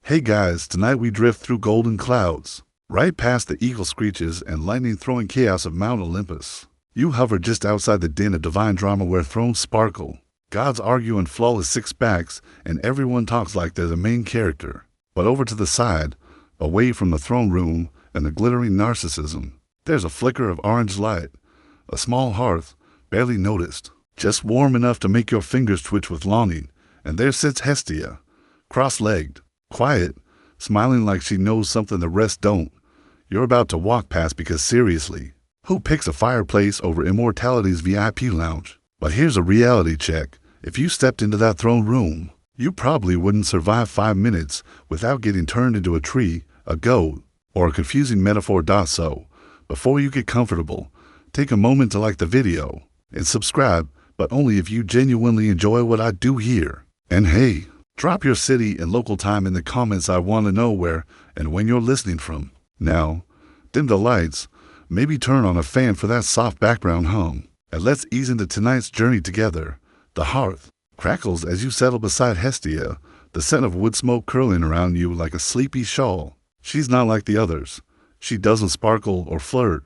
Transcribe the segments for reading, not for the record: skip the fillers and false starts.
Hey guys, tonight we drift through golden clouds, right past the eagle screeches and lightning-throwing chaos of Mount Olympus. You hover just outside the den of divine drama where thrones sparkle, gods argue in flawless six-packs, and everyone talks like they're the main character. But over to the side, away from the throne room and the glittering narcissism, there's a flicker of orange light, a small hearth, barely noticed, just warm enough to make your fingers twitch with longing, and there sits Hestia, cross-legged, quiet, smiling like she knows something the rest don't. You're about to walk past because seriously, who picks a fireplace over immortality's VIP lounge? But here's a reality check. If you stepped into that throne room, you probably wouldn't survive 5 minutes without getting turned into a tree, a goat, or a confusing metaphor. So, before you get comfortable, take a moment to like the video and subscribe, but only if you genuinely enjoy what I do here. And hey, drop your city and local time in the comments. I want to know where and when you're listening from. Now, dim the lights, maybe turn on a fan for that soft background hum, and let's ease into tonight's journey together. The hearth crackles as you settle beside Hestia, the scent of wood smoke curling around you like a sleepy shawl. She's not like the others. She doesn't sparkle or flirt.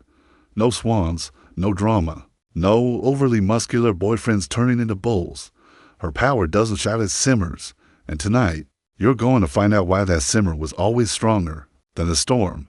No swans, no drama, no overly muscular boyfriends turning into bulls. Her power doesn't shout, it simmers. And tonight, you're going to find out why that simmer was always stronger than the storm.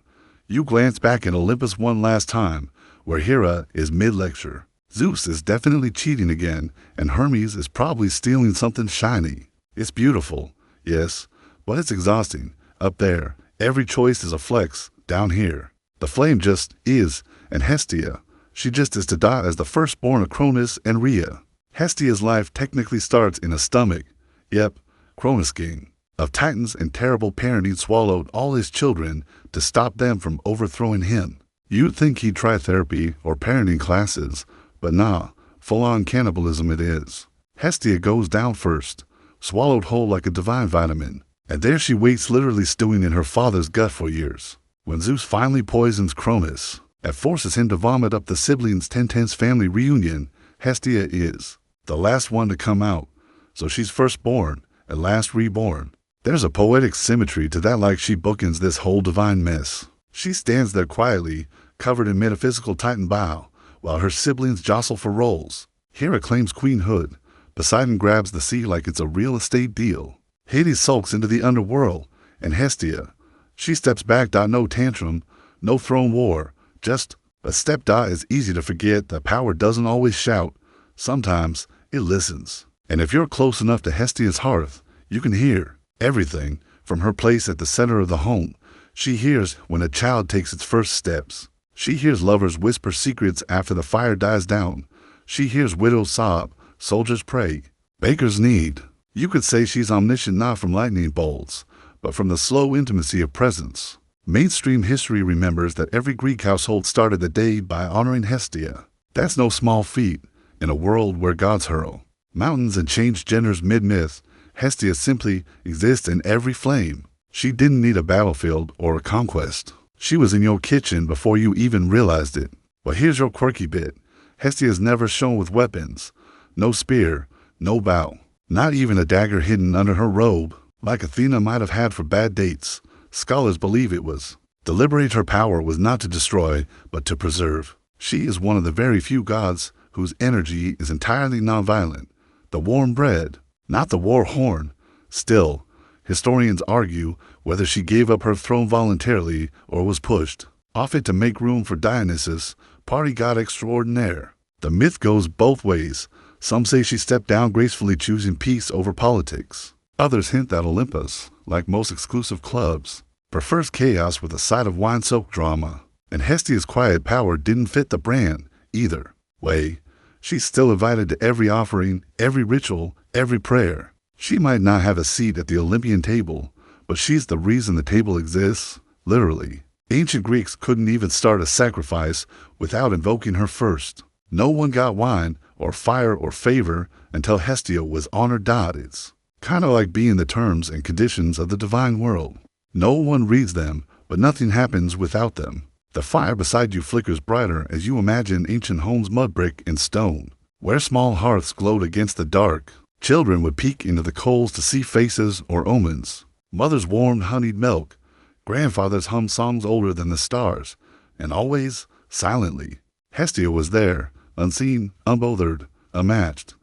You glance back at Olympus one last time, where Hera is mid-lecture. Zeus is definitely cheating again, and Hermes is probably stealing something shiny. It's beautiful, yes, but it's exhausting. Up there, every choice is a flex. Down here, the flame just is, and Hestia, she just is to die as the firstborn of Cronus and Rhea. Hestia's life technically starts in a stomach. Yep, Cronus king of Titans and terrible parenting swallowed all his children to stop them from overthrowing him. You'd think he'd try therapy or parenting classes, but nah, full-on cannibalism it is. Hestia goes down first, swallowed whole like a divine vitamin, and there she waits, literally stewing in her father's gut for years. When Zeus finally poisons Cronus and forces him to vomit up the siblings' 10-tenths family reunion, Hestia is the last one to come out, so she's firstborn and last reborn. There's a poetic symmetry to that, like she bookends this whole divine mess. She stands there quietly, covered in metaphysical Titan bile, while her siblings jostle for roles. Hera claims queenhood, Poseidon grabs the sea like it's a real estate deal. Hades sulks into the underworld, and Hestia, she steps back. No tantrum, no throne war, just a step. It's easy to forget that power doesn't always shout. Sometimes it listens. And if you're close enough to Hestia's hearth, you can hear everything from her place at the center of the home. She hears when a child takes its first steps. She hears lovers whisper secrets after the fire dies down. She hears widows sob, soldiers pray, bakers knead. You could say she's omniscient, not from lightning bolts, but from the slow intimacy of presence. Mainstream history remembers that every Greek household started the day by honoring Hestia. That's no small feat in a world where gods hurl mountains and change genders mid-myth. Hestia simply exists in every flame. She didn't need a battlefield or a conquest. She was in your kitchen before you even realized it. But here's your quirky bit. Hestia is never shown with weapons. No spear, no bow, not even a dagger hidden under her robe, like Athena might have had for bad dates. Scholars believe it was deliberate. Her power was not to destroy, but to preserve. She is one of the very few gods whose energy is entirely nonviolent. The warm bread, not the war horn. Still, historians argue whether she gave up her throne voluntarily or was pushed off it to make room for Dionysus, party god extraordinaire. The myth goes both ways. Some say she stepped down gracefully, choosing peace over politics. Others hint that Olympus, like most exclusive clubs, prefers chaos with a side of wine-soaked drama. And Hestia's quiet power didn't fit the brand either way. She's still invited to every offering, every ritual, every prayer. She might not have a seat at the Olympian table, but she's the reason the table exists, literally. Ancient Greeks couldn't even start a sacrifice without invoking her first. No one got wine or fire or favor until Hestia was honored. It's kind of like being the terms and conditions of the divine world. No one reads them, but nothing happens without them. The fire beside you flickers brighter as you imagine ancient homes, mud, brick, and stone, where small hearths glowed against the dark. Children would peek into the coals to see faces or omens. Mothers warmed honeyed milk. Grandfathers hummed songs older than the stars. And always, silently, Hestia was there, unseen, unbothered, unmatched.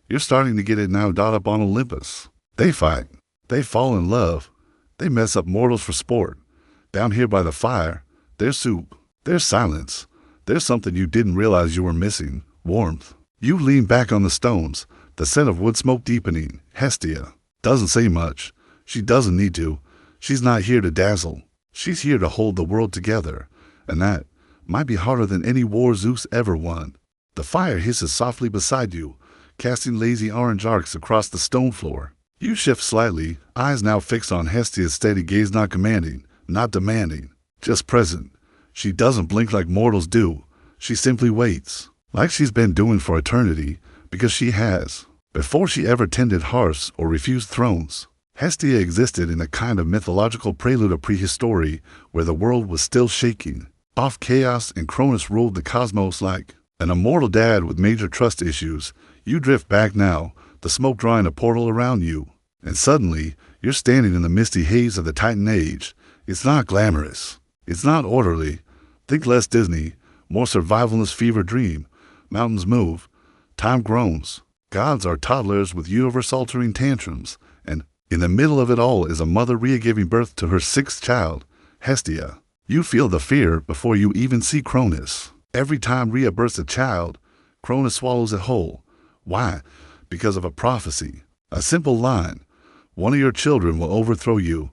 You're starting to get it now. Up on Olympus. They fight. They fall in love. They mess up mortals for sport. Down here by the fire, there's soup. There's silence. There's something you didn't realize you were missing. Warmth. You lean back on the stones, the scent of wood smoke deepening. Hestia doesn't say much. She doesn't need to. She's not here to dazzle. She's here to hold the world together. And that might be harder than any war Zeus ever won. The fire hisses softly beside you, casting lazy orange arcs across the stone floor. You shift slightly, eyes now fixed on Hestia's steady gaze, not commanding, not demanding, just present. She doesn't blink like mortals do. She simply waits, like she's been doing for eternity, because she has. Before she ever tended hearths or refused thrones, Hestia existed in a kind of mythological prelude of prehistory where the world was still shaking. Off chaos and Cronus ruled the cosmos like an immortal dad with major trust issues. You drift back now, the smoke drawing a portal around you. And suddenly, you're standing in the misty haze of the Titan Age. It's not glamorous. It's not orderly. Think less Disney, more survivalist fever dream. Mountains move. Time groans. Gods are toddlers with universe-altering tantrums. And in the middle of it all is a mother Rhea giving birth to her sixth child, Hestia. You feel the fear before you even see Cronus. Every time Rhea births a child, Cronus swallows it whole. Why? Because of a prophecy. A simple line. One of your children will overthrow you.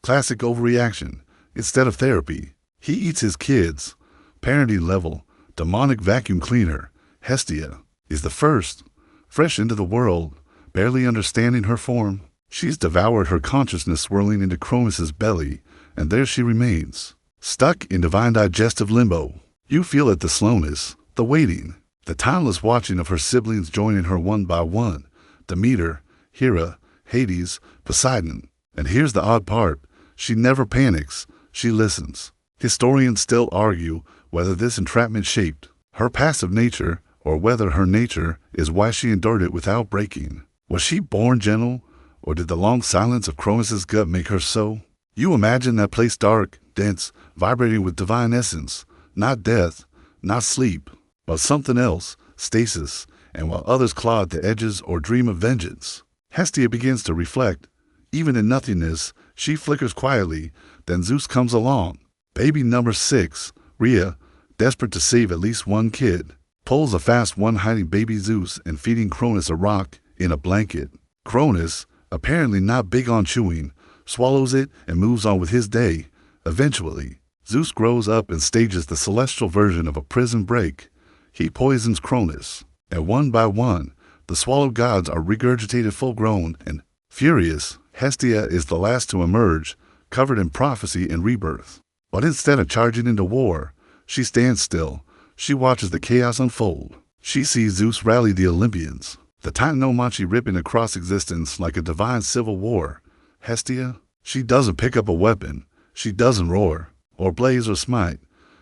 Classic overreaction. Instead of therapy. He eats his kids. Parenting level. Demonic vacuum cleaner. Hestia is the first. Fresh into the world. Barely understanding her form. She's devoured her consciousness swirling into Cronus's belly. And there she remains. Stuck in divine digestive limbo. You feel it, the slowness, the waiting, the timeless watching of her siblings joining her one by one. Demeter, Hera, Hades, Poseidon. And here's the odd part. She never panics. She listens. Historians still argue whether this entrapment shaped her passive nature or whether her nature is why she endured it without breaking. Was she born gentle, or did the long silence of Cronus's gut make her so? You imagine that place dark, dense, vibrating with divine essence. Not death, not sleep, but something else, stasis, and while others claw at the edges or dream of vengeance, Hestia begins to reflect. Even in nothingness, she flickers quietly, then Zeus comes along. Baby number 6, Rhea, desperate to save at least one kid, pulls a fast one, hiding baby Zeus and feeding Cronus a rock in a blanket. Cronus, apparently not big on chewing, swallows it and moves on with his day. Eventually, Zeus grows up and stages the celestial version of a prison break. He poisons Cronus, and one by one, the swallowed gods are regurgitated full-grown and furious. Hestia is the last to emerge, covered in prophecy and rebirth. But instead of charging into war, she stands still. She watches the chaos unfold. She sees Zeus rally the Olympians, the Titanomancy ripping across existence like a divine civil war. Hestia, she doesn't pick up a weapon. She doesn't roar, or blaze or smite.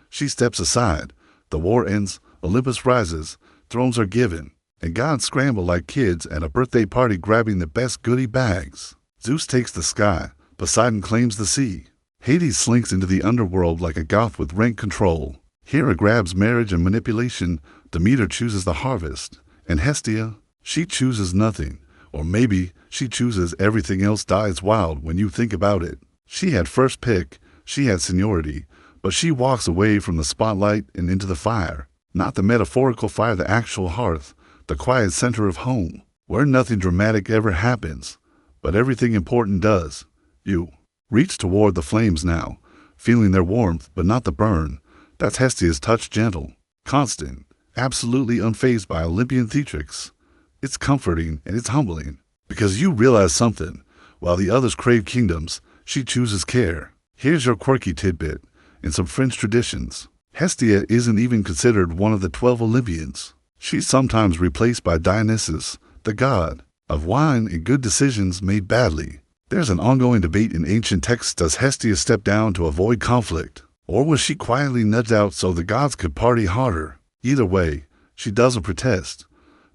She steps aside. The war ends, Olympus rises, thrones are given, and gods scramble like kids at a birthday party grabbing the best goodie bags. Zeus takes the sky, Poseidon claims the sea. Hades slinks into the underworld like a goth with rank control. Hera grabs marriage and manipulation, Demeter chooses the harvest, and Hestia, she chooses nothing. Or maybe she chooses everything else. Dies wild when you think about it. She had first pick, she had seniority, but she walks away from the spotlight and into the fire. Not the metaphorical fire, the actual hearth, the quiet center of home, where nothing dramatic ever happens, but everything important does. You reach toward the flames now, feeling their warmth but not the burn. That's Hestia's touch, gentle, constant, absolutely unfazed by Olympian theatrics. It's comforting and it's humbling, because you realize something. While the others crave kingdoms, she chooses care. Here's your quirky tidbit. In some French traditions, Hestia isn't even considered one of the 12 Olympians. She's sometimes replaced by Dionysus, the god of wine and good decisions made badly. There's an ongoing debate in ancient texts. Does Hestia step down to avoid conflict? Or was she quietly nudged out so the gods could party harder? Either way, she doesn't protest.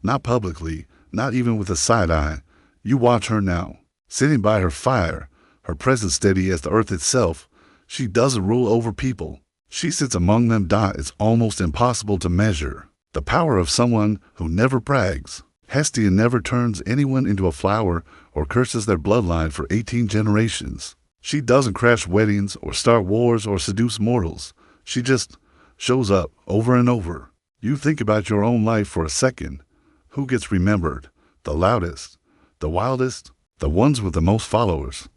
Not publicly, not even with a side eye. You watch her now, sitting by her fire, her presence steady as the earth itself. She doesn't rule over people. She sits among them. It's almost impossible to measure. The power of someone who never brags. Hestia never turns anyone into a flower or curses their bloodline for 18 generations. She doesn't crash weddings or start wars or seduce mortals. She just shows up over and over. You think about your own life for a second. Who gets remembered? The loudest, the wildest, the ones with the most followers.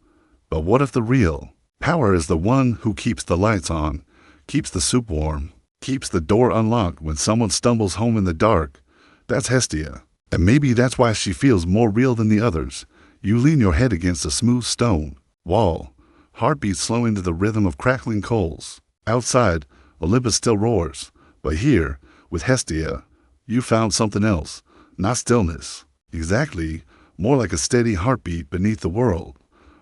But what if the real power is the one who keeps the lights on, keeps the soup warm, keeps the door unlocked when someone stumbles home in the dark? That's Hestia. And maybe that's why she feels more real than the others. You lean your head against a smooth stone wall, heartbeats slow into the rhythm of crackling coals. Outside, Olympus still roars. But here, with Hestia, you found something else. Not stillness. Exactly. More like a steady heartbeat beneath the world.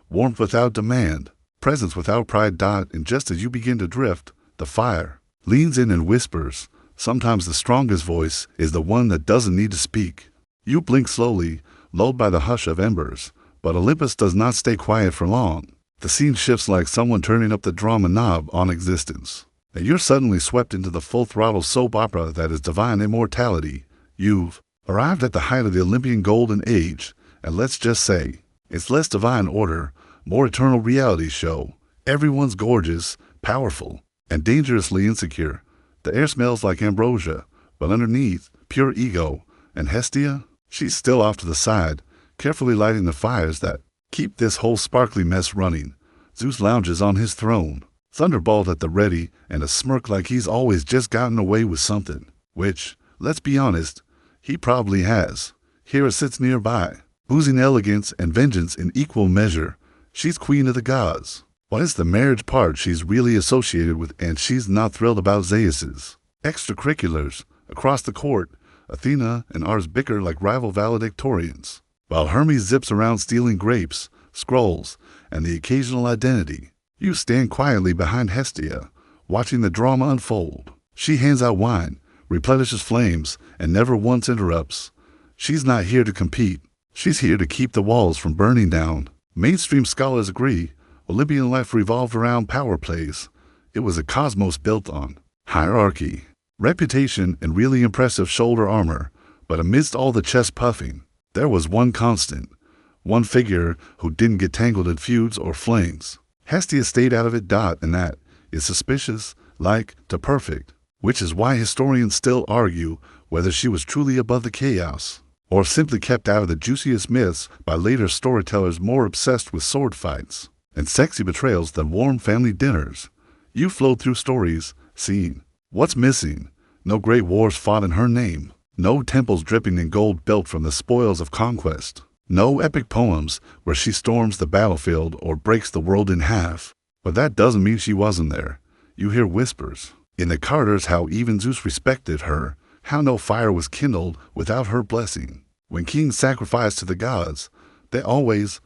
Warmth without demand. Presence without pride. And just as you begin to drift, the fire leans in and whispers. Sometimes the strongest voice is the one that doesn't need to speak. You blink slowly, lulled by the hush of embers. But Olympus does not stay quiet for long. The scene shifts like someone turning up the drama knob on existence. And you're suddenly swept into the full-throttle soap opera that is divine immortality. You've arrived at the height of the Olympian golden age, and let's just say, it's less divine order, more eternal reality show. Everyone's gorgeous, powerful, and dangerously insecure. The air smells like ambrosia, but underneath, pure ego. And Hestia? She's still off to the side, carefully lighting the fires that keep this whole sparkly mess running. Zeus lounges on his throne, thunderbolt at the ready, and a smirk like he's always just gotten away with something. Which, let's be honest, he probably has. Hera sits nearby, oozing elegance and vengeance in equal measure. She's queen of the gods. But it's the marriage part she's really associated with, and she's not thrilled about Zeus's extracurriculars. Across the court, Athena and Ars bicker like rival valedictorians, while Hermes zips around stealing grapes, scrolls, and the occasional identity. You stand quietly behind Hestia, watching the drama unfold. She hands out wine, replenishes flames, and never once interrupts. She's not here to compete. She's here to keep the walls from burning down. Mainstream scholars agree. Olympian life revolved around power plays. It was a cosmos built on hierarchy, reputation, and really impressive shoulder armor. But amidst all the chest puffing, there was one constant, one figure who didn't get tangled in feuds or flames. Hestia stayed out of it. And that is suspicious, like to perfect, which is why historians still argue whether she was truly above the chaos, or simply kept out of the juiciest myths by later storytellers more obsessed with sword fights and sexy betrayals than warm family dinners. You flow through stories, seeing what's missing. No great wars fought in her name. No temples dripping in gold built from the spoils of conquest. No epic poems where she storms the battlefield or breaks the world in half. But that doesn't mean she wasn't there. You hear whispers in the corridors how even Zeus respected her, how no fire was kindled without her blessing. When kings sacrificed to the gods, they always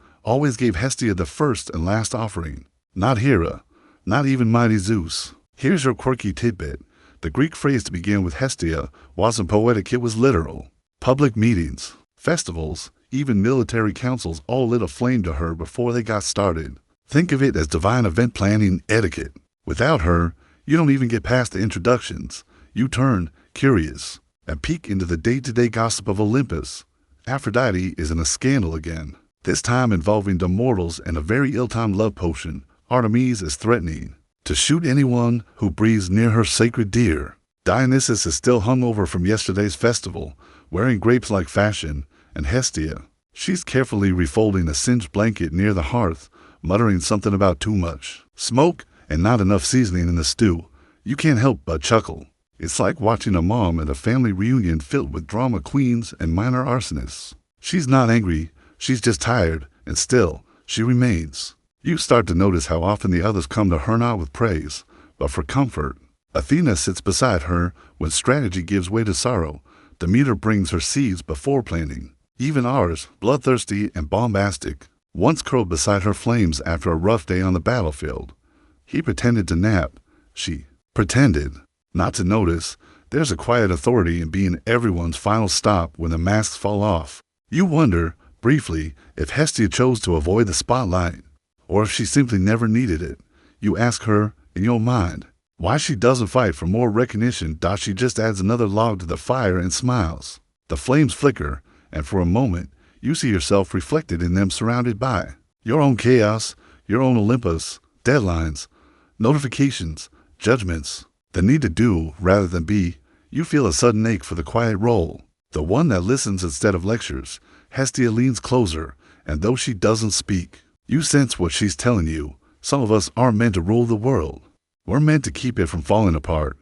gave Hestia the first and last offering. Not Hera, not even mighty Zeus. Here's your quirky tidbit. The Greek phrase to begin with Hestia wasn't poetic, it was literal. Public meetings, festivals, even military councils all lit a flame to her before they got started. Think of it as divine event planning etiquette. Without her, you don't even get past the introductions. You turn curious and peek into the day-to-day gossip of Olympus. Aphrodite is in a scandal again, this time involving the mortals and a very ill-timed love potion. Artemis is threatening to shoot anyone who breathes near her sacred deer. Dionysus is still hungover from yesterday's festival, wearing grapes like fashion, and Hestia, she's carefully refolding a singed blanket near the hearth, muttering something about too much smoke and not enough seasoning in the stew. You can't help but chuckle. It's like watching a mom at a family reunion filled with drama queens and minor arsonists. She's not angry, she's just tired, and still, she remains. You start to notice how often the others come to her not with praise, but for comfort. Athena sits beside her when strategy gives way to sorrow. Demeter brings her seeds before planting. Even Ars, bloodthirsty and bombastic, once curled beside her flames after a rough day on the battlefield. He pretended to nap. She pretended not to notice. There's a quiet authority in being everyone's final stop when the masks fall off. You wonder, briefly, if Hestia chose to avoid the spotlight, or if she simply never needed it. You ask her, in your mind, why she doesn't fight for more recognition. She just adds another log to the fire and smiles. The flames flicker, and for a moment, you see yourself reflected in them, surrounded by your own chaos, your own Olympus, deadlines, notifications, judgments, the need to do rather than be. You feel a sudden ache for the quiet role, the one that listens instead of lectures. Hestia leans closer, and though she doesn't speak, you sense what she's telling you. Some of us aren't meant to rule the world. We're meant to keep it from falling apart.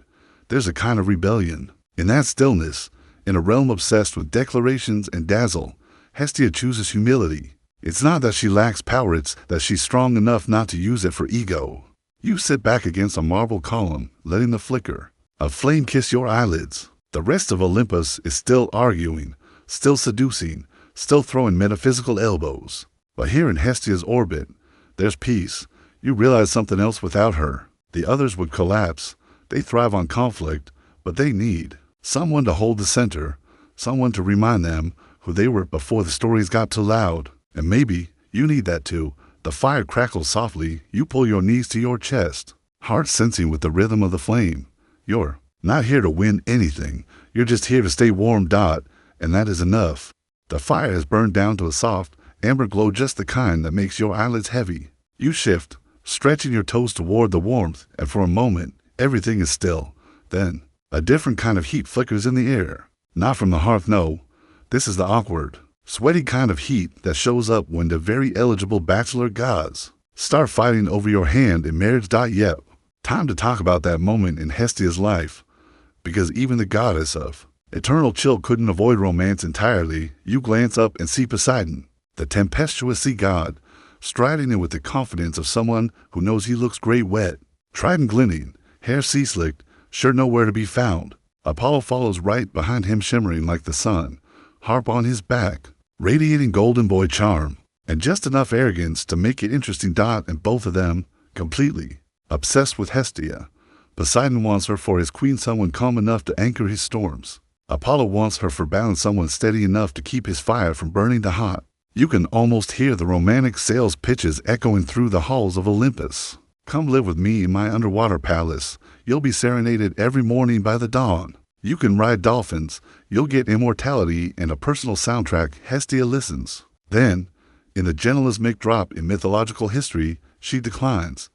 There's a kind of rebellion in that stillness. In a realm obsessed with declarations and dazzle, Hestia chooses humility. It's not that she lacks power, it's that she's strong enough not to use it for ego. You sit back against a marble column, letting the flicker of flame kiss your eyelids. The rest of Olympus is still arguing, still seducing, still throwing metaphysical elbows. But here in Hestia's orbit, there's peace. You realize something else without her. The others would collapse. They thrive on conflict, but they need someone to hold the center, someone to remind them who they were before the stories got too loud. And maybe you need that too. The fire crackles softly. You pull your knees to your chest, heart sensing with the rhythm of the flame. You're not here to win anything. You're just here to stay warm. And that is enough. The fire has burned down to a soft, amber glow, just the kind that makes your eyelids heavy. You shift, stretching your toes toward the warmth, and for a moment, everything is still. Then, a different kind of heat flickers in the air. Not from the hearth, no. This is the awkward, sweaty kind of heat that shows up when the very eligible bachelor gods start fighting over your hand in marriage. Yep. Time to talk about that moment in Hestia's life, because even the goddess of eternal chill couldn't avoid romance entirely. You glance up and see Poseidon, the tempestuous sea god, striding in with the confidence of someone who knows he looks great wet, trident glinting, hair sea-slicked, sure nowhere to be found. Apollo follows right behind him, shimmering like the sun, harp on his back, radiating golden boy charm, and just enough arrogance to make it interesting. And both of them, completely obsessed with Hestia. Poseidon wants her for his queen, someone calm enough to anchor his storms. Apollo wants her for balance, someone steady enough to keep his fire from burning too hot. You can almost hear the romantic sales pitches echoing through the halls of Olympus. Come live with me in my underwater palace. You'll be serenaded every morning by the dawn. You can ride dolphins. You'll get immortality and a personal soundtrack. Hestia listens. Then, in the gentlest mic drop in mythological history, she declines.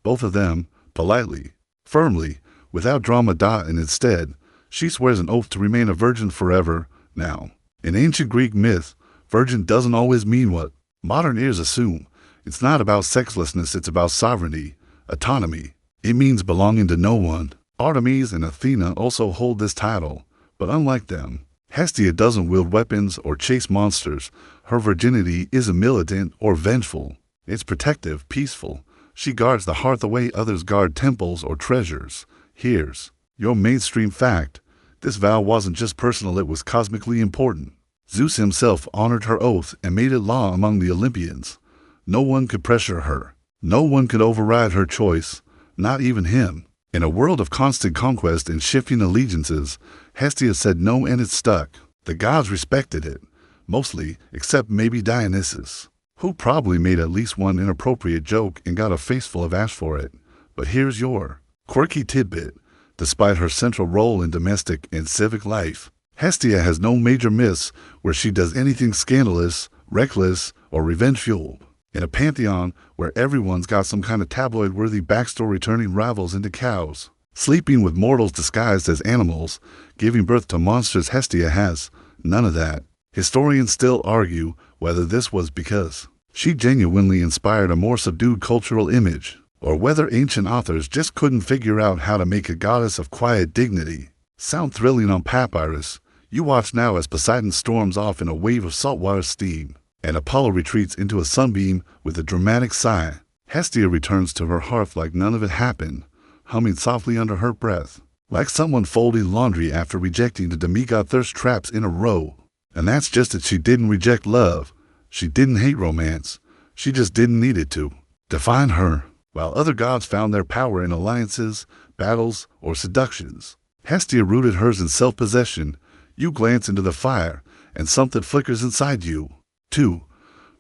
Both of them, politely, firmly, without drama. And instead, she swears an oath to remain a virgin forever. Now, in ancient Greek myth, virgin doesn't always mean what modern ears assume. It's not about sexlessness, it's about sovereignty, autonomy. It means belonging to no one. Artemis and Athena also hold this title, but unlike them, Hestia doesn't wield weapons or chase monsters. Her virginity isn't militant or vengeful. It's protective, peaceful. She guards the hearth the way others guard temples or treasures. Here's your mainstream fact. This vow wasn't just personal, it was cosmically important. Zeus himself honored her oath and made it law among the Olympians. No one could pressure her. No one could override her choice, not even him. In a world of constant conquest and shifting allegiances, Hestia said no and it stuck. The gods respected it, mostly, except maybe Dionysus, who probably made at least one inappropriate joke and got a face full of ash for it. But here's your quirky tidbit. Despite her central role in domestic and civic life, Hestia has no major myths where she does anything scandalous, reckless, or revenge-fueled. In a pantheon where everyone's got some kind of tabloid-worthy backstory, turning rivals into cows, sleeping with mortals disguised as animals, giving birth to monsters, Hestia has none of that. Historians still argue whether this was because she genuinely inspired a more subdued cultural image, or whether ancient authors just couldn't figure out how to make a goddess of quiet dignity sound thrilling on papyrus. You watch now as Poseidon storms off in a wave of saltwater steam, and Apollo retreats into a sunbeam with a dramatic sigh. Hestia returns to her hearth like none of it happened, humming softly under her breath, like someone folding laundry after rejecting the demigod thirst traps in a row. And that's just it. She didn't reject love. She didn't hate romance. She just didn't need it to define her. While other gods found their power in alliances, battles, or seductions, Hestia rooted hers in self-possession. You glance into the fire, and something flickers inside you. Two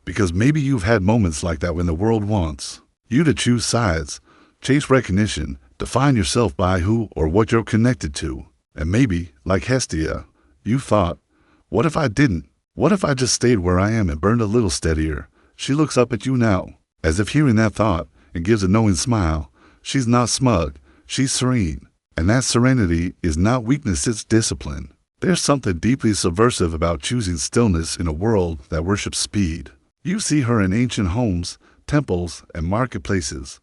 Because maybe you've had moments like that when the world wants you to choose sides, chase recognition, define yourself by who or what you're connected to. And maybe, like Hestia, you thought, what if I didn't? What if I just stayed where I am and burned a little steadier? She looks up at you now, as if hearing that thought, and gives a knowing smile. She's not smug, she's serene. And that serenity is not weakness, it's discipline. There's something deeply subversive about choosing stillness in a world that worships speed. You see her in ancient homes, temples, and marketplaces,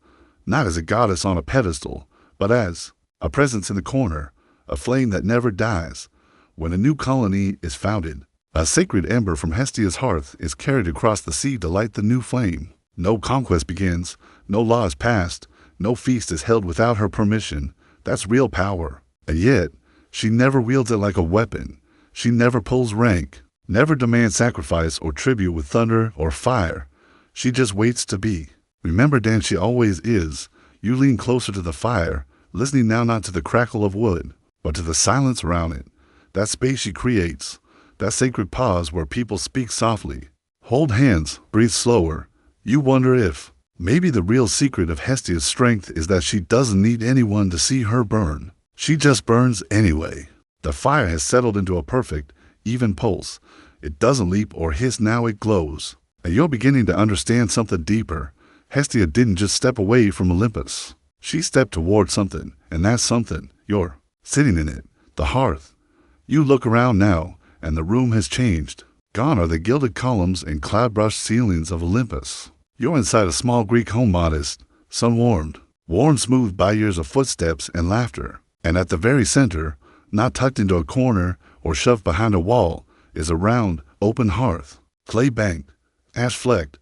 not as a goddess on a pedestal, but as a presence in the corner, a flame that never dies. When a new colony is founded, a sacred ember from Hestia's hearth is carried across the sea to light the new flame. No conquest begins, no law is passed, no feast is held without her permission. That's real power. And yet, she never wields it like a weapon. She never pulls rank, never demands sacrifice or tribute with thunder or fire. She just waits to be. Remember, Dan, she always is. You lean closer to the fire, listening now not to the crackle of wood, but to the silence around it. That space she creates, that sacred pause where people speak softly. Hold hands, breathe slower. You wonder if maybe the real secret of Hestia's strength is that she doesn't need anyone to see her burn. She just burns anyway. The fire has settled into a perfect, even pulse. It doesn't leap or hiss, now it glows. And you're beginning to understand something deeper. Hestia didn't just step away from Olympus. She stepped toward something, and that something, you're sitting in it, the hearth. You look around now, and the room has changed. Gone are the gilded columns and cloud-brushed ceilings of Olympus. You're inside a small Greek home, modest, sun-warmed, worn smooth by years of footsteps and laughter. And at the very center, not tucked into a corner or shoved behind a wall, is a round, open hearth, clay-banked, ash-flecked,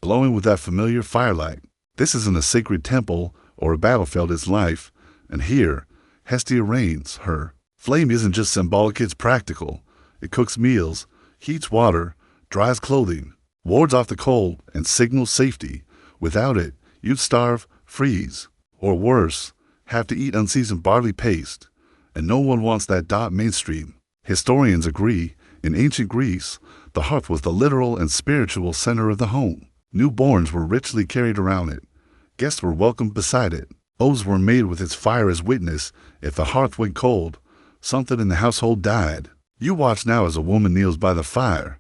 glowing with that familiar firelight. This isn't a sacred temple or a battlefield, it's life. And here, Hestia reigns. Her flame isn't just symbolic, it's practical. It cooks meals, heats water, dries clothing, wards off the cold, and signals safety. Without it, you'd starve, freeze, or worse, have to eat unseasoned barley paste. And no one wants that. Mainstream historians agree, in ancient Greece, the hearth was the literal and spiritual center of the home. Newborns were richly carried around it. Guests were welcomed beside it. Oaths were made with its fire as witness. If the hearth went cold, something in the household died. You watch now as a woman kneels by the fire,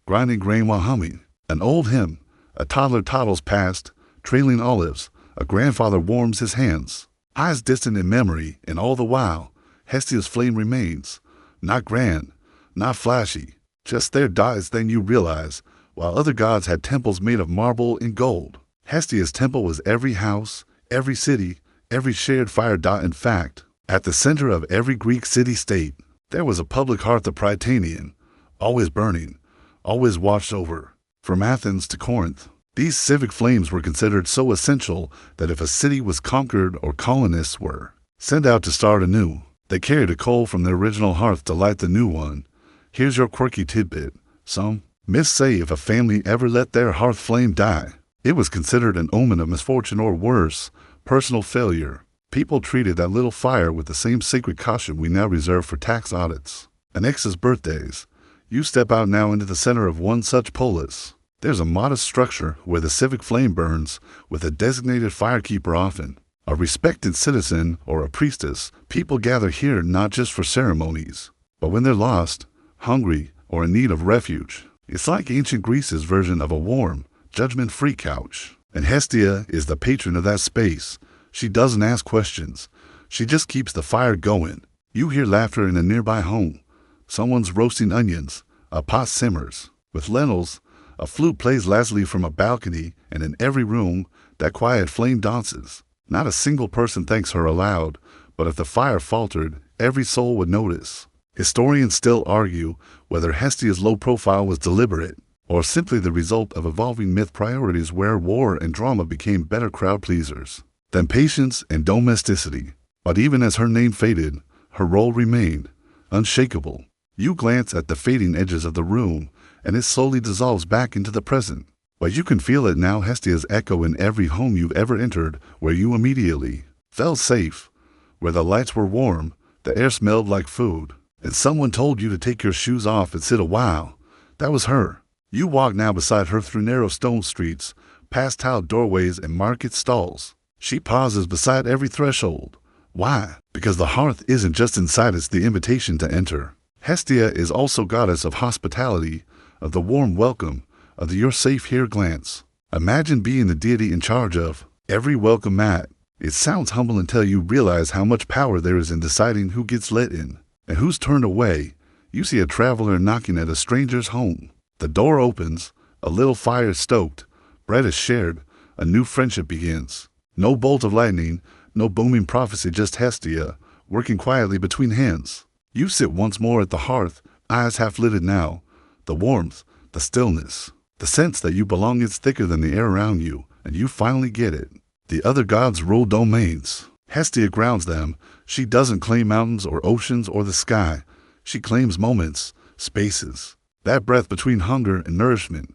grinding grain while humming an old hymn. A toddler toddles past, trailing olives. A grandfather warms his hands, eyes distant in memory, and all the while, Hestia's flame remains. Not grand, not flashy, just there. Then you realize, while other gods had temples made of marble and gold, Hestia's temple was every house, every city, every shared fire. In fact, at the center of every Greek city-state, there was a public hearth, the Prytanean, always burning, always watched over. From Athens to Corinth, these civic flames were considered so essential that if a city was conquered or colonists were sent out to start anew, they carried a coal from the original hearth to light the new one. Here's your quirky tidbit. Some myths say if a family ever let their hearth flame die, it was considered an omen of misfortune or worse, personal failure. People treated that little fire with the same sacred caution we now reserve for tax audits and exes' birthdays. You step out now into the center of one such polis. There's a modest structure where the civic flame burns, with a designated firekeeper, often a respected citizen or a priestess. People gather here not just for ceremonies, but when they're lost, hungry, or in need of refuge. It's like ancient Greece's version of a warm, judgment-free couch. And Hestia is the patron of that space. She doesn't ask questions. She just keeps the fire going. You hear laughter in a nearby home. Someone's roasting onions. A pot simmers with lentils. A flute plays lazily from a balcony, and in every room, that quiet flame dances. Not a single person thanks her aloud, but if the fire faltered, every soul would notice. Historians still argue whether Hestia's low profile was deliberate, or simply the result of evolving myth priorities where war and drama became better crowd pleasers than patience and domesticity. But even as her name faded, her role remained unshakable. You glance at the fading edges of the room, and it slowly dissolves back into the present. But you can feel it now, Hestia's echo in every home you've ever entered, where you immediately felt safe, where the lights were warm, the air smelled like food, and someone told you to take your shoes off and sit a while. That was her. You walk now beside her through narrow stone streets, past tiled doorways and market stalls. She pauses beside every threshold. Why? Because the hearth isn't just inside, it's the invitation to enter. Hestia is also goddess of hospitality, of the warm welcome, of the "you're safe here" glance. Imagine being the deity in charge of every welcome mat. It sounds humble until you realize how much power there is in deciding who gets let in and who's turned away. You see a traveler knocking at a stranger's home. The door opens, a little fire is stoked, bread is shared, a new friendship begins. No bolt of lightning, no booming prophecy, just Hestia, working quietly between hands. You sit once more at the hearth, eyes half-lidded now. The warmth, the stillness, the sense that you belong is thicker than the air around you, and you finally get it. The other gods rule domains. Hestia grounds them. She doesn't claim mountains or oceans or the sky. She claims moments, spaces. That breath between hunger and nourishment,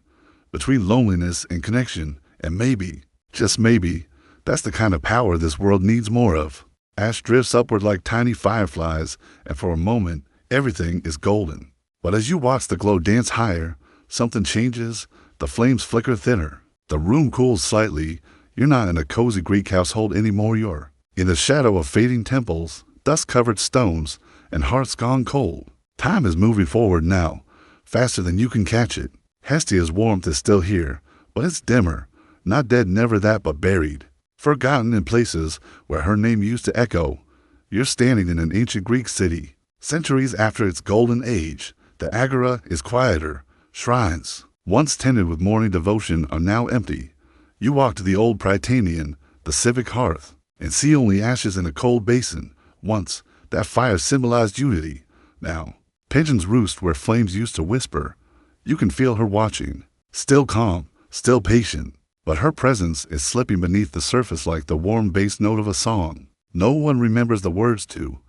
between loneliness and connection, and maybe, just maybe, that's the kind of power this world needs more of. Ash drifts upward like tiny fireflies, and for a moment, everything is golden. But as you watch the glow dance higher, something changes. The flames flicker thinner. The room cools slightly. You're not in a cozy Greek household anymore. You're in the shadow of fading temples, dust-covered stones, and hearts gone cold. Time is moving forward now, faster than you can catch it. Hestia's warmth is still here, but it's dimmer. Not dead, never that, but buried. Forgotten in places where her name used to echo. You're standing in an ancient Greek city, centuries after its golden age. The agora is quieter. Shrines, once tended with morning devotion, are now empty. You walk to the old Prytanean, the civic hearth, and see only ashes in a cold basin. Once, that fire symbolized unity. Now, pigeons roost where flames used to whisper. You can feel her watching, still calm, still patient. But her presence is slipping beneath the surface like the warm bass note of a song no one remembers the words to.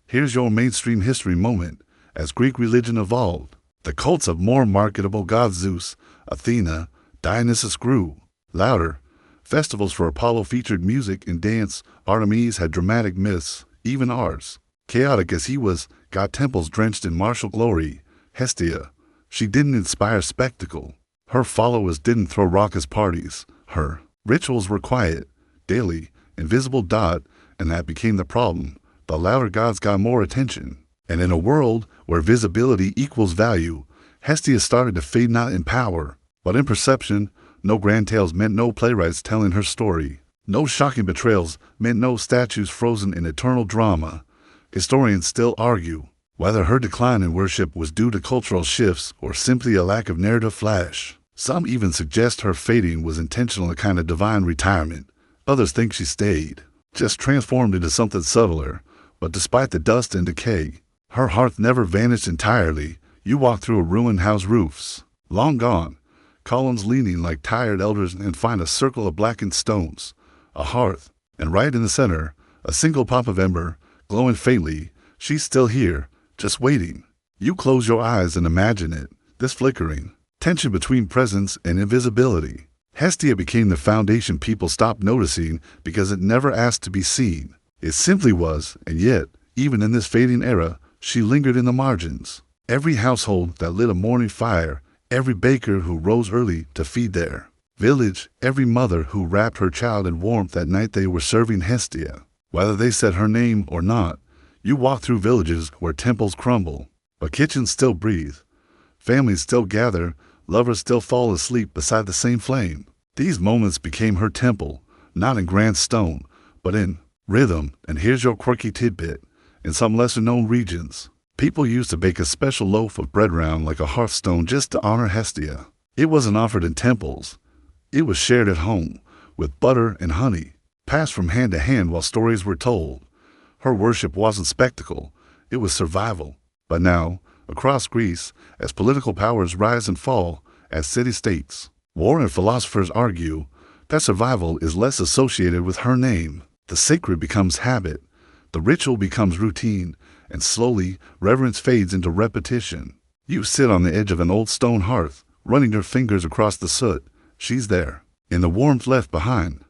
Here's your mainstream history moment. As Greek religion evolved, the cults of more marketable gods Zeus, Athena, Dionysus grew. Louder. Festivals for Apollo featured music and dance. Artemis had dramatic myths, even ours. Chaotic as he was, got temples drenched in martial glory. Hestia, she didn't inspire spectacle. Her followers didn't throw raucous parties. Her rituals were quiet, daily, invisible. And that became the problem. The louder gods got more attention. And in a world where visibility equals value, Hestia started to fade, not in power, but in perception. No grand tales meant no playwrights telling her story. No shocking betrayals meant no statues frozen in eternal drama. Historians still argue whether her decline in worship was due to cultural shifts or simply a lack of narrative flash. Some even suggest her fading was intentional, a kind of divine retirement. Others think she stayed, just transformed into something subtler. But despite the dust and decay, her hearth never vanished entirely. You walk through a ruined house, roofs long gone, columns leaning like tired elders, and find a circle of blackened stones, a hearth, and right in the center, a single pop of ember, glowing faintly. She's still here, just waiting. You close your eyes and imagine it, this flickering tension between presence and invisibility. Hestia became the foundation people stopped noticing because it never asked to be seen. It simply was, and yet, even in this fading era, she lingered in the margins. Every household that lit a morning fire, every baker who rose early to feed their village, every mother who wrapped her child in warmth that night they were serving Hestia. Whether they said her name or not, you walk through villages where temples crumble, but kitchens still breathe. Families still gather, lovers still fall asleep beside the same flame. These moments became her temple, not in grand stone, but in rhythm. And here's your quirky tidbit. In some lesser-known regions, people used to bake a special loaf of bread round like a hearthstone just to honor Hestia. It wasn't offered in temples. It was shared at home, with butter and honey, passed from hand to hand while stories were told. Her worship wasn't spectacle, it was survival. But now, across Greece, as political powers rise and fall, as city-states, war and philosophers argue, that survival is less associated with her name. The sacred becomes habit, the ritual becomes routine, and slowly, reverence fades into repetition. You sit on the edge of an old stone hearth, running your fingers across the soot. She's there, in the warmth left behind,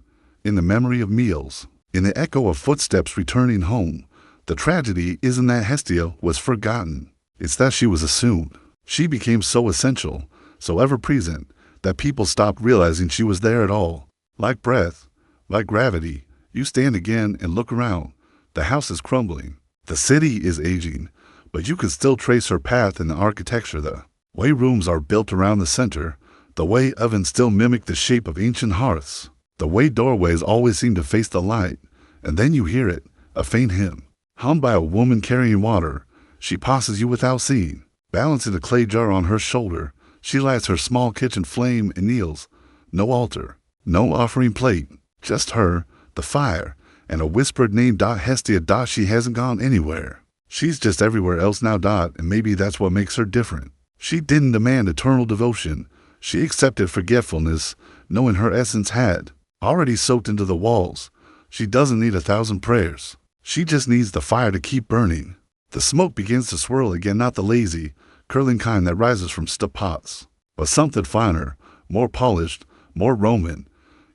in the memory of meals, in the echo of footsteps returning home. The tragedy isn't that Hestia was forgotten. It's that she was assumed. She became so essential, so ever-present, that people stopped realizing she was there at all. Like breath, like gravity, you stand again and look around. The house is crumbling. The city is aging, but you can still trace her path in the architecture. The way rooms are built around the center, the way ovens still mimic the shape of ancient hearths, the way doorways always seem to face the light. And then you hear it, a faint hymn, hummed by a woman carrying water. She passes you without seeing. Balancing a clay jar on her shoulder, she lights her small kitchen flame and kneels. No altar, no offering plate, just her, the fire, and a whispered name. Hestia. She hasn't gone anywhere. She's just everywhere else now. And maybe that's what makes her different. She didn't demand eternal devotion. She accepted forgetfulness, knowing her essence had already soaked into the walls. She doesn't need 1,000 prayers. She just needs the fire to keep burning. The smoke begins to swirl again, not the lazy, curling kind that rises from step pots, but something finer, more polished, more Roman.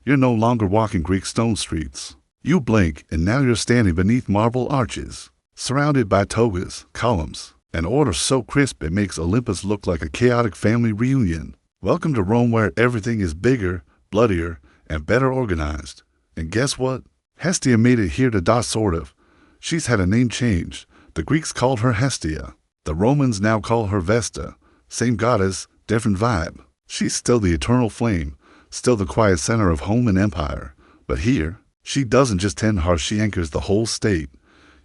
You're no longer walking Greek stone streets. You blink, and now you're standing beneath marble arches, surrounded by togas, columns, and order so crisp it makes Olympus look like a chaotic family reunion. Welcome to Rome, where everything is bigger, bloodier, and better organized. And guess what? Hestia made it here to sort of. She's had a name change. The Greeks called her Hestia. The Romans now call her Vesta. Same goddess, different vibe. She's still the eternal flame, still the quiet center of home and empire. But here, she doesn't just tend hearths, she anchors the whole state.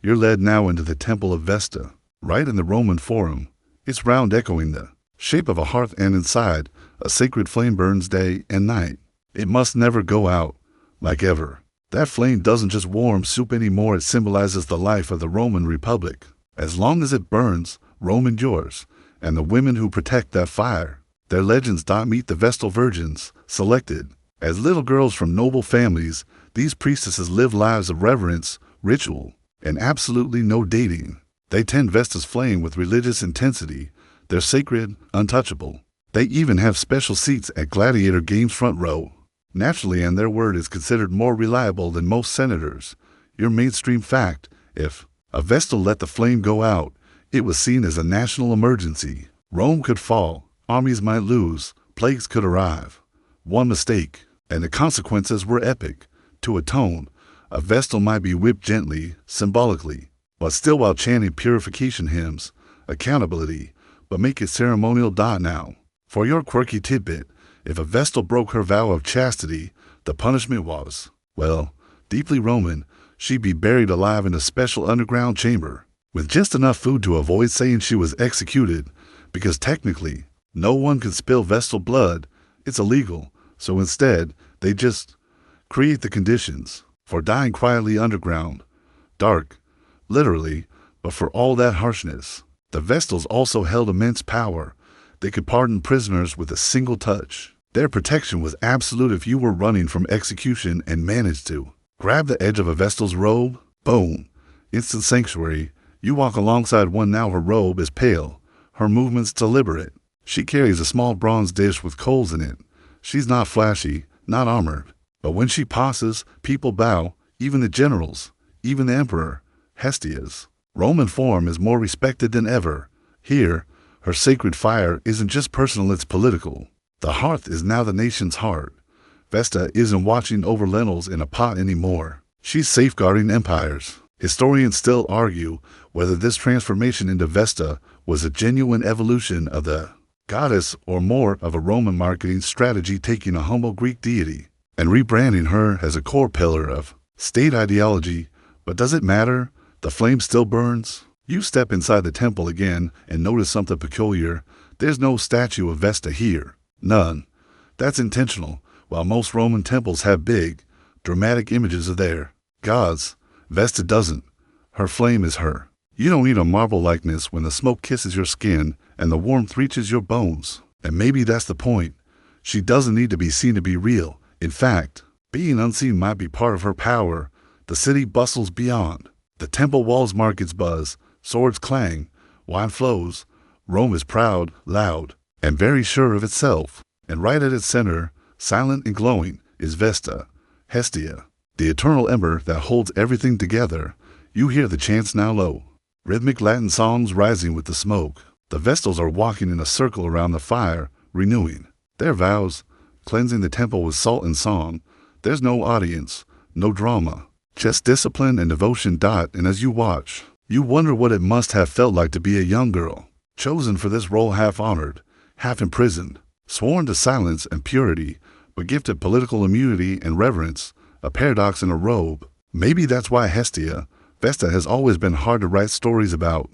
You're led now into the temple of Vesta, right in the Roman Forum. It's round, echoing the shape of a hearth, and inside, a sacred flame burns day and night. It must never go out, like ever. That flame doesn't just warm soup anymore, it symbolizes the life of the Roman Republic. As long as it burns, Rome endures, and the women who protect that fire, their legends. Meet the Vestal Virgins, selected. As little girls from noble families, these priestesses live lives of reverence, ritual, and absolutely no dating. They tend Vesta's flame with religious intensity. They're sacred, untouchable. They even have special seats at gladiator games, front row. Naturally, and their word is considered more reliable than most senators. Your mainstream fact: if a Vestal let the flame go out, it was seen as a national emergency. Rome could fall, armies might lose, plagues could arrive. One mistake, and the consequences were epic. To atone, a Vestal might be whipped gently, symbolically, but still while chanting purification hymns, accountability, but make it ceremonial. Now, for your quirky tidbit, if a Vestal broke her vow of chastity, the punishment was, well, deeply Roman. She'd be buried alive in a special underground chamber, with just enough food to avoid saying she was executed, because technically, no one can spill Vestal blood. It's illegal, so instead, they just create the conditions for dying quietly underground. Dark, literally, but for all that harshness, the Vestals also held immense power. They could pardon prisoners with a single touch. Their protection was absolute. If you were running from execution and managed to grab the edge of a Vestal's robe, boom, instant sanctuary. You walk alongside one now. Her robe is pale, her movements deliberate. She carries a small bronze dish with coals in it. She's not flashy, not armored, but when she passes, people bow, even the generals, even the emperor. Hestia's Roman form is more respected than ever. Here, her sacred fire isn't just personal, it's political. The hearth is now the nation's heart. Vesta isn't watching over lentils in a pot anymore. She's safeguarding empires. Historians still argue whether this transformation into Vesta was a genuine evolution of the goddess or more of a Roman marketing strategy, taking a humble Greek deity and rebranding her as a core pillar of state ideology. But does it matter? The flame still burns. You step inside the temple again and notice something peculiar. There's no statue of Vesta here. None. That's intentional. While most Roman temples have big, dramatic images of their gods, Vesta doesn't. Her flame is her. You don't need a marble likeness when the smoke kisses your skin and the warmth reaches your bones. And maybe that's the point. She doesn't need to be seen to be real. In fact, being unseen might be part of her power. The city bustles beyond. The temple walls markets buzz, swords clang, wine flows. Rome is proud, loud, and very sure of itself. And right at its center, silent and glowing, is Vesta, Hestia, the eternal ember that holds everything together. You hear the chants now low, rhythmic Latin songs rising with the smoke. The Vestals are walking in a circle around the fire, renewing their vows, cleansing the temple with salt and song. There's no audience, no drama, just discipline and devotion. And as you watch, you wonder what it must have felt like to be a young girl, chosen for this role, half honored, half imprisoned, sworn to silence and purity, but gifted political immunity and reverence, a paradox in a robe. Maybe that's why Hestia, Vesta, has always been hard to write stories about.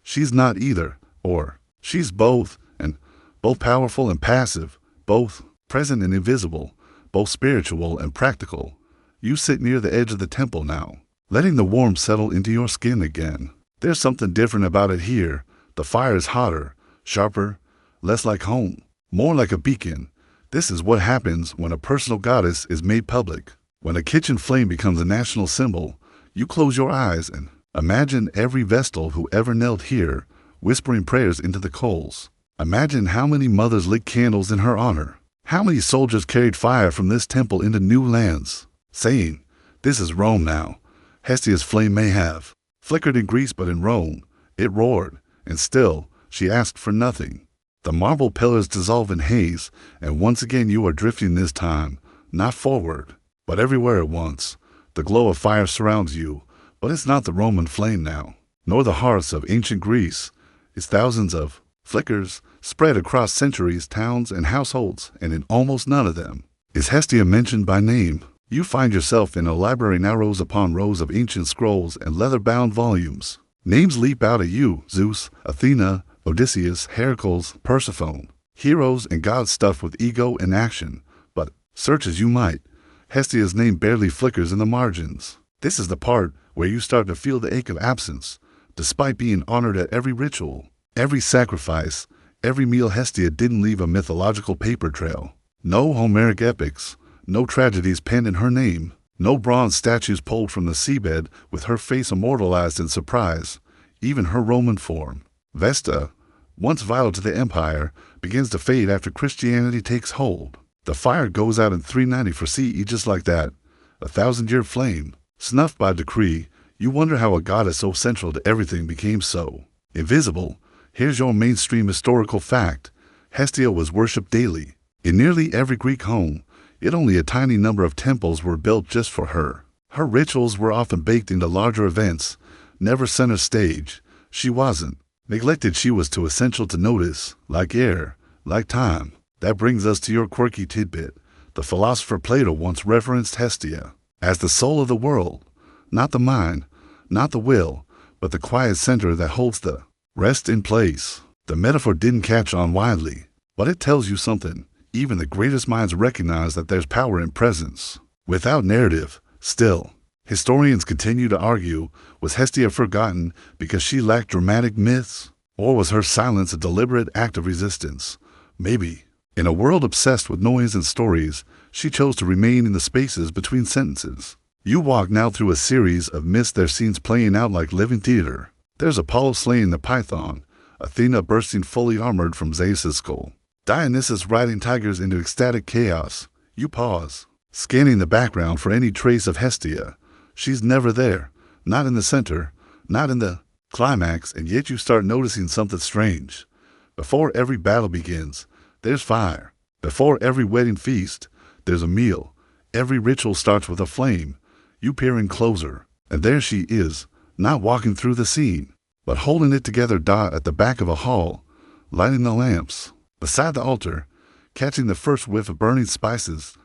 She's not either, or she's both, and both powerful and passive, both present and invisible, both spiritual and practical. You sit near the edge of the temple now, letting the warmth settle into your skin again. There's something different about it here. The fire is hotter, sharper, less like home, more like a beacon. This is what happens when a personal goddess is made public. When a kitchen flame becomes a national symbol, you close your eyes and imagine every Vestal who ever knelt here, whispering prayers into the coals. Imagine how many mothers lit candles in her honor. How many soldiers carried fire from this temple into new lands, saying, "This is Rome now." Hestia's flame may have flickered in Greece, but in Rome, it roared, and still, she asked for nothing. The marble pillars dissolve in haze, and once again you are drifting, this time, not forward, but everywhere at once. The glow of fire surrounds you, but it's not the Roman flame now, nor the hearths of ancient Greece. It's thousands of flickers spread across centuries, towns, and households, and in almost none of them is Hestia mentioned by name. You find yourself in a library now, rows upon rows of ancient scrolls and leather-bound volumes. Names leap out at you: Zeus, Athena, Odysseus, Heracles, Persephone. Heroes and gods stuffed with ego and action. But, search as you might, Hestia's name barely flickers in the margins. This is the part where you start to feel the ache of absence, despite being honored at every ritual, every sacrifice, every meal. Hestia didn't leave a mythological paper trail. No Homeric epics, no tragedies penned in her name, no bronze statues pulled from the seabed with her face immortalized in surprise. Even her Roman form, Vesta, once vital to the empire, begins to fade after Christianity takes hold. The fire goes out in 390 for CE, just like that, a 1,000-year flame, snuffed by decree. You wonder how a goddess so central to everything became so invisible. Here's your mainstream historical fact. Hestia was worshipped daily. In nearly every Greek home, yet only a tiny number of temples were built just for her. Her rituals were often baked into larger events, never center stage. She wasn't neglected, she was too essential to notice, like air, like time. That brings us to your quirky tidbit. The philosopher Plato once referenced Hestia as the soul of the world, not the mind, not the will, but the quiet center that holds the rest in place. The metaphor didn't catch on widely, but it tells you something. Even the greatest minds recognize that there's power in presence, without narrative. Still, historians continue to argue, was Hestia forgotten because she lacked dramatic myths? Or was her silence a deliberate act of resistance? Maybe. In a world obsessed with noise and stories, she chose to remain in the spaces between sentences. You walk now through a series of myths, their scenes playing out like living theater. There's Apollo slaying the python, Athena bursting fully armored from Zeus's skull, Dionysus riding tigers into ecstatic chaos. You pause, scanning the background for any trace of Hestia. She's never there, not in the center, not in the climax, and yet you start noticing something strange. Before every battle begins, there's fire. Before every wedding feast, there's a meal. Every ritual starts with a flame. You peer in closer, and there she is, not walking through the scene, but holding it together. At the back of a hall, lighting the lamps, beside the altar, catching the first whiff of burning spices,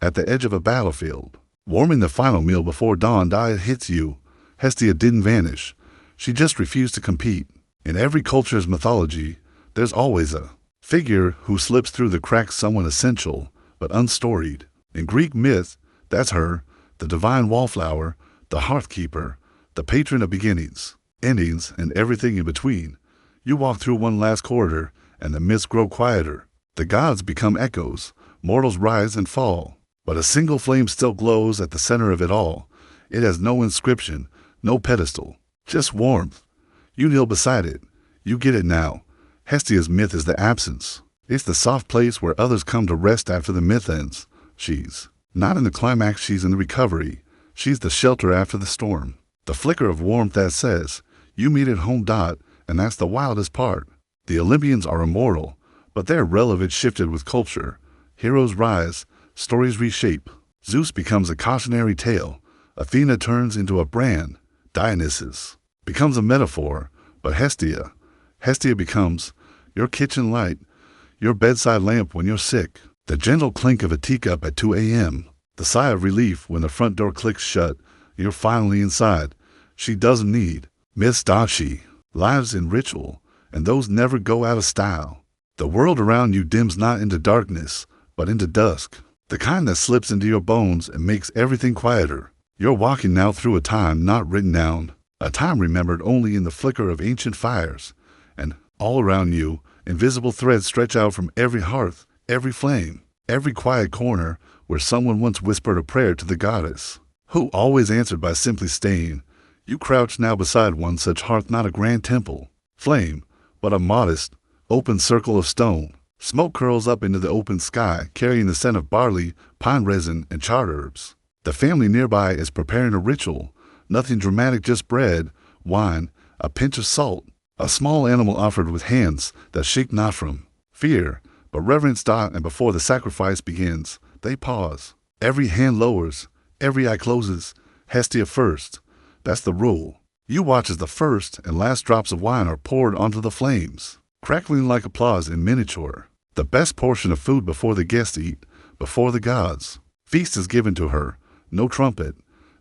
at the edge of a battlefield, warming the final meal before dawn. It hits you. Hestia didn't vanish. She just refused to compete. In every culture's mythology, there's always a figure who slips through the cracks, someone essential, but unstoried. In Greek myth, that's her, the divine wallflower, the hearth keeper, the patron of beginnings, endings, and everything in between. You walk through one last corridor, and the myths grow quieter. The gods become echoes, mortals rise and fall, but a single flame still glows at the center of it all. It has no inscription, no pedestal, just warmth. You kneel beside it. You get it now. Hestia's myth is the absence. It's the soft place where others come to rest after the myth ends. She's not in the climax, she's in the recovery. She's the shelter after the storm. The flicker of warmth that says, you meet at home. And that's the wildest part. The Olympians are immortal, But their relevance shifted with culture. Heroes rise, stories reshape. Zeus becomes a cautionary tale. Athena turns into a brand. Dionysus becomes a metaphor. But Hestia becomes your kitchen light, your bedside lamp when you're sick, the gentle clink of a teacup at 2 a.m., the sigh of relief when the front door clicks shut. You're finally inside. She doesn't need myths, does she? Lives in ritual, and those never go out of style. The world around you dims not into darkness, but into dusk, the kind that slips into your bones and makes everything quieter. You're walking now through a time not written down, a time remembered only in the flicker of ancient fires, and all around you, invisible threads stretch out from every hearth, every flame, every quiet corner where someone once whispered a prayer to the goddess, who always answered by simply staying. You crouch now beside one such hearth, not a grand temple, flame, but a modest, open circle of stone. Smoke curls up into the open sky, carrying the scent of barley, pine resin, and charred herbs. The family nearby is preparing a ritual. Nothing dramatic, just bread, wine, a pinch of salt, a small animal offered with hands that shake not from fear, but reverence. And before the sacrifice begins, they pause. Every hand lowers, every eye closes. Hestia first. That's the rule. You watch as the first and last drops of wine are poured onto the flames, crackling like applause in miniature. The best portion of food before the guests eat, before the gods. Feast is given to her. No trumpet,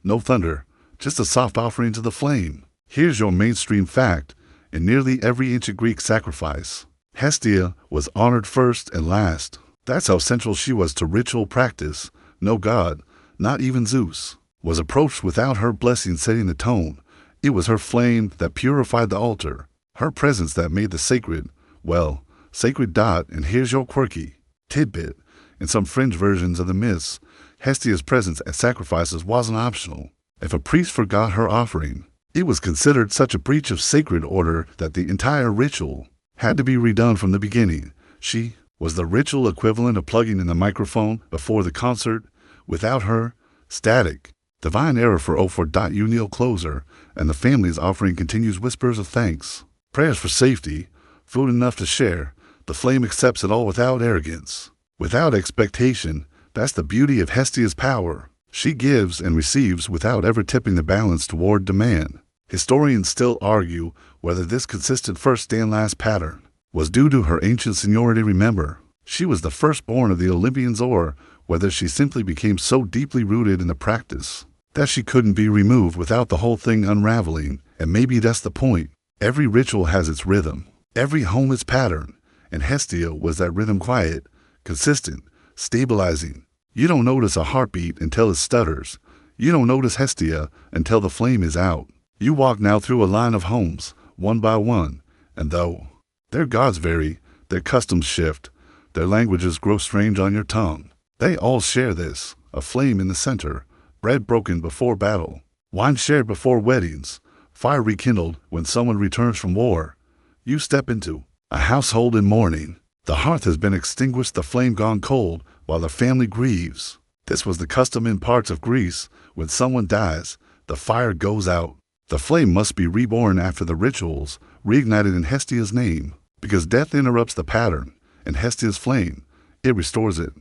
no thunder, just a soft offering to the flame. Here's your mainstream fact. In nearly every ancient Greek sacrifice, Hestia was honored first and last. That's how central she was to ritual practice. No god, not even Zeus, was approached without her blessing setting the tone. It was her flame that purified the altar, her presence that made the sacred, well, sacred. And here's your quirky tidbit. In some fringe versions of the myths, Hestia's presence at sacrifices wasn't optional. If a priest forgot her offering, it was considered such a breach of sacred order that the entire ritual had to be redone from the beginning. She was the ritual equivalent of plugging in the microphone before the concert. Without her, static. Divine error for 04. You kneel closer, and the family's offering continues. Whispers of thanks, prayers for safety, food enough to share. The flame accepts it all without arrogance, without expectation. That's the beauty of Hestia's power. She gives and receives without ever tipping the balance toward demand. Historians still argue whether this consistent first and last pattern was due to her ancient seniority. Remember, she was the firstborn of the Olympians, or whether she simply became so deeply rooted in the practice that she couldn't be removed without the whole thing unraveling. And maybe that's the point. Every ritual has its rhythm, every home its pattern, and Hestia was that rhythm, quiet, consistent, stabilizing. You don't notice a heartbeat until it stutters. You don't notice Hestia until the flame is out. You walk now through a line of homes, one by one, and though their gods vary, their customs shift, their languages grow strange on your tongue, they all share this, a flame in the center, bread broken before battle, wine shared before weddings, fire rekindled when someone returns from war. You step into a household in mourning. The hearth has been extinguished, the flame gone cold, while the family grieves. This was the custom in parts of Greece. When someone dies, the fire goes out. The flame must be reborn after the rituals, reignited in Hestia's name, because death interrupts the pattern, and Hestia's flame, it restores it.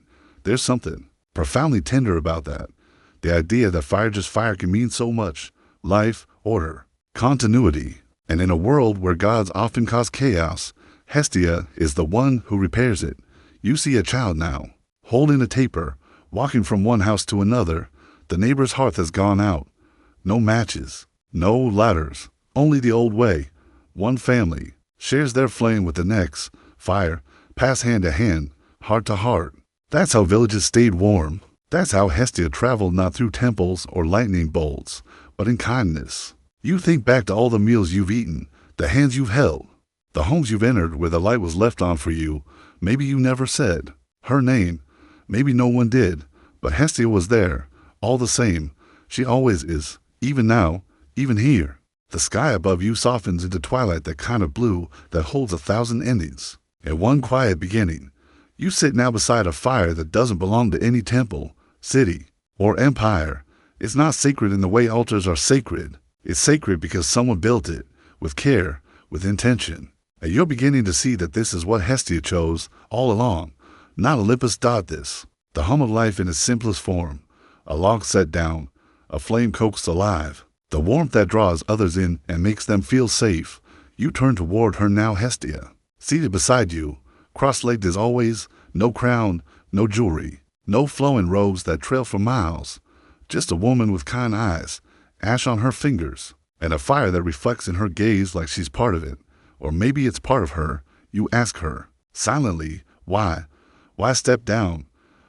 There's something profoundly tender about that. The idea that fire, just fire, can mean so much. Life, order, continuity. And in a world where gods often cause chaos, Hestia is the one who repairs it. You see a child now, holding a taper, walking from one house to another. The neighbor's hearth has gone out. No matches, no ladders, only the old way. One family shares their flame with the next. Fire, pass hand to hand, heart to heart. That's how villages stayed warm. That's how Hestia traveled, not through temples or lightning bolts, but in kindness. You think back to all the meals you've eaten, the hands you've held, the homes you've entered where the light was left on for you. Maybe you never said her name. Maybe no one did. But Hestia was there, all the same. She always is, even now, even here. The sky above you softens into twilight, that kind of blue that holds 1,000 endings. And one quiet beginning. You sit now beside a fire that doesn't belong to any temple, city, or empire. It's not sacred in the way altars are sacred. It's sacred because someone built it, with care, with intention. And you're beginning to see that this is what Hestia chose all along. Not Olympus. This. The hum of life in its simplest form. A log set down, a flame coaxed alive. The warmth that draws others in and makes them feel safe. You turn toward her now, Hestia. Seated beside you, cross-legged as always, no crown, no jewelry, no flowing robes that trail for miles. Just a woman with kind eyes, ash on her fingers, and a fire that reflects in her gaze like she's part of it. Or maybe it's part of her. You ask her, silently, why? Why step down?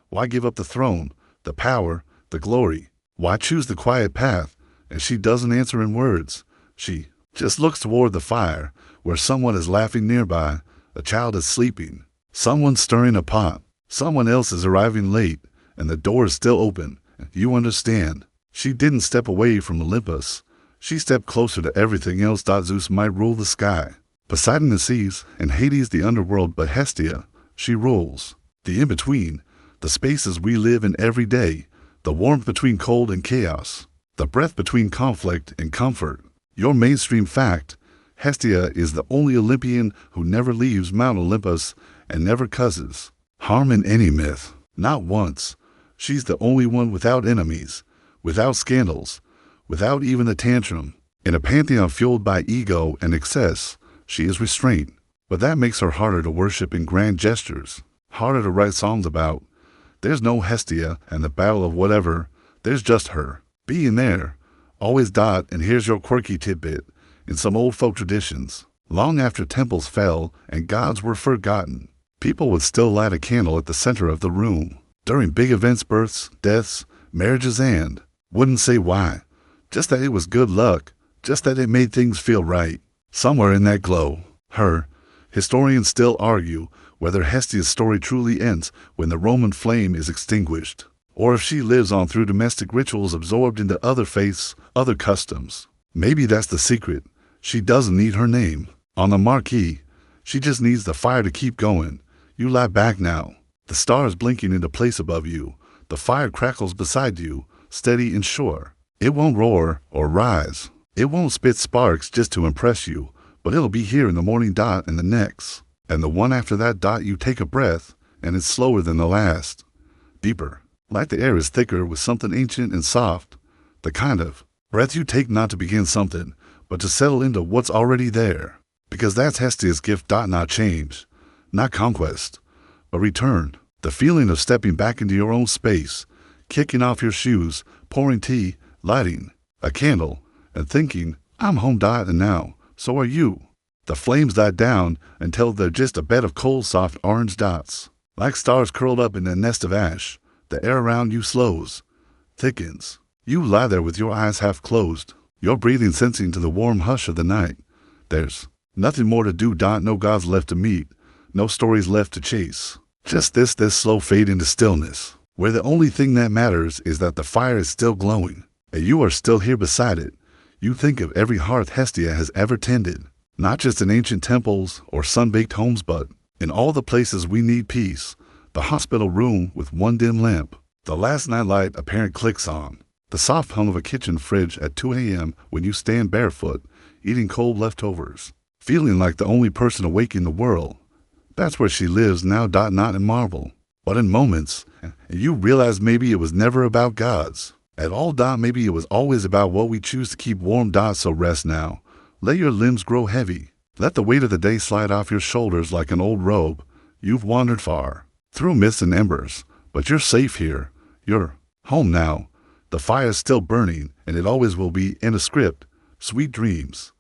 Why give up the throne, the power, the glory? Why choose the quiet path? And she doesn't answer in words. She just looks toward the fire, where someone is laughing nearby, a child is sleeping, someone stirring a pot, someone else is arriving late, and the door is still open. You understand. She didn't step away from Olympus. She stepped closer to everything else. Zeus might rule the sky, Poseidon the seas, and Hades the underworld, but Hestia, she rules the in-between, the spaces we live in every day, the warmth between cold and chaos, the breath between conflict and comfort. Your mainstream fact, Hestia is the only Olympian who never leaves Mount Olympus and never causes harm in any myth. Not once. She's the only one without enemies, without scandals, without even a tantrum. In a pantheon fueled by ego and excess, she is restrained. But that makes her harder to worship in grand gestures, harder to write songs about. There's no Hestia and the battle of whatever. There's just her, being there, always. And here's your quirky tidbit. In some old folk traditions, long after temples fell and gods were forgotten, people would still light a candle at the center of the room. During big events, births, deaths, marriages, and wouldn't say why. Just that it was good luck, just that it made things feel right. Somewhere in that glow, historians still argue whether Hestia's story truly ends when the Roman flame is extinguished, or if she lives on through domestic rituals absorbed into other faiths, other customs. Maybe that's the secret. She doesn't need her name on the marquee. She just needs the fire to keep going. You lie back now, the stars blinking into place above you. The fire crackles beside you, steady and sure. It won't roar or rise. It won't spit sparks just to impress you, but it'll be here in the morning. And the next, and the one after that. You take a breath, and it's slower than the last. Deeper, like the air is thicker with something ancient and soft. The kind of breath you take not to begin something, but to settle into what's already there. Because that's Hestia's gift. Not change, not conquest, but return. The feeling of stepping back into your own space, kicking off your shoes, pouring tea, lighting a candle, and thinking, I'm home. And now, so are you. The flames die down until they're just a bed of cold, soft orange dots. Like stars curled up in a nest of ash, the air around you slows, thickens. You lie there with your eyes half closed, your breathing sensing to the warm hush of the night. There's nothing more to do. No gods left to meet, no stories left to chase. Just this slow fade into stillness, where the only thing that matters is that the fire is still glowing, and you are still here beside it. You think of every hearth Hestia has ever tended, not just in ancient temples or sun-baked homes, but in all the places we need peace. The hospital room with one dim lamp, the last night light a parent clicks on, the soft hum of a kitchen fridge at 2 a.m. when you stand barefoot, eating cold leftovers, feeling like the only person awake in the world. That's where she lives now. Not in marble, but in moments, and you realize maybe it was never about gods at all. Maybe it was always about what we choose to keep warm. So rest now. Let your limbs grow heavy. Let the weight of the day slide off your shoulders like an old robe. You've wandered far, through mist and embers, but you're safe here. You're home now. The fire's still burning, and it always will be. In a script, sweet dreams.